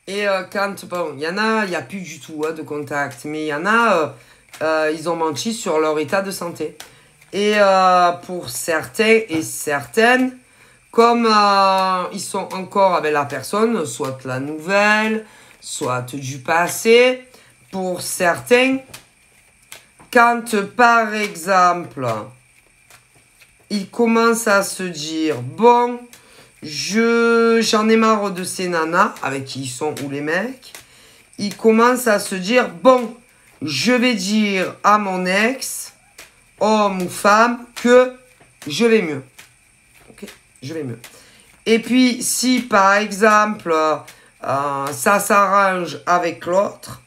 Et quand, bon, il y en a, il n'y a plus du tout de contact, mais il y en a, ils ont menti sur leur état de santé. Et pour certains et certaines, comme ils sont encore avec la personne, soit la nouvelle, soit du passé, pour certains, quand par exemple, ils commencent à se dire, bon, j'en ai marre de ces nanas avec qui ils sont ou les mecs, ils commencent à se dire, bon, je vais dire à mon ex, homme ou femme, que je vais mieux. Ok, je vais mieux. Et puis, si par exemple, ça s'arrange avec l'autre,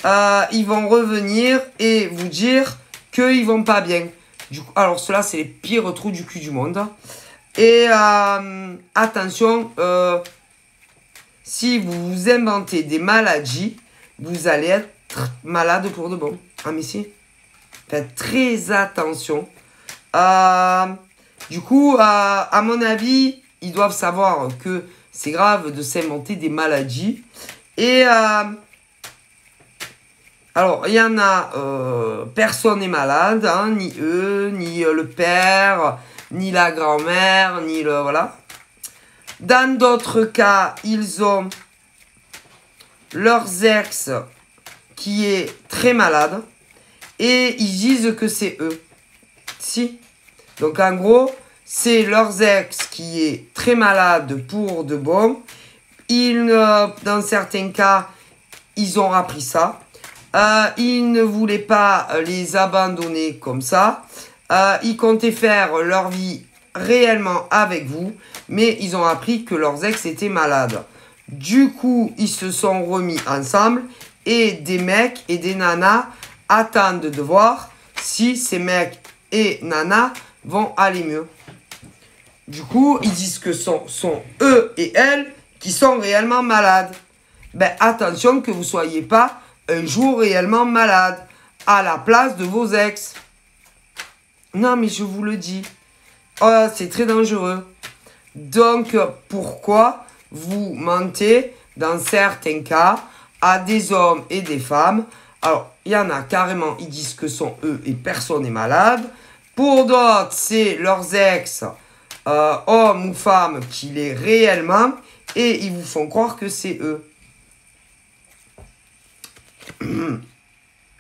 ils vont revenir et vous dire qu'ils vont pas bien. Du coup, alors, cela, c'est les pires trous du cul du monde. Et attention, si vous vous inventez des maladies, vous allez être malade pour de bon. Ah, mais si. Faites très attention. Du coup, à mon avis, ils doivent savoir que c'est grave de s'inventer des maladies. Et alors, il y en a, personne n'est malade, hein, ni eux, ni le père, ni la grand-mère, ni le... Voilà. Dans d'autres cas, ils ont leurs ex qui est très malade et ils disent que c'est eux. Si. Donc, en gros, c'est leurs ex qui est très malade pour de bon. Dans certains cas, ils ont appris ça. Ils ne voulaient pas les abandonner comme ça. Ils comptaient faire leur vie réellement avec vous, mais ils ont appris que leurs ex étaient malades. Du coup, ils se sont remis ensemble et des mecs et des nanas attendent de voir si ces mecs et nanas vont aller mieux. Du coup, ils disent que sont eux et elles qui sont réellement malades. Ben, attention que vous ne soyez pas un jour réellement malade à la place de vos ex. Non, mais je vous le dis. Oh, c'est très dangereux. Donc, pourquoi vous mentez dans certains cas à des hommes et des femmes? Alors, il y en a carrément, ils disent que sont eux et personne n'est malade. Pour d'autres, c'est leurs ex, hommes ou femmes, qui l'est réellement. Et ils vous font croire que c'est eux.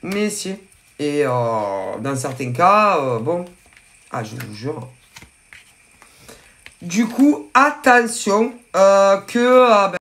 Mais si. Et dans certains cas, bon. Ah, je vous jure. Du coup, attention que...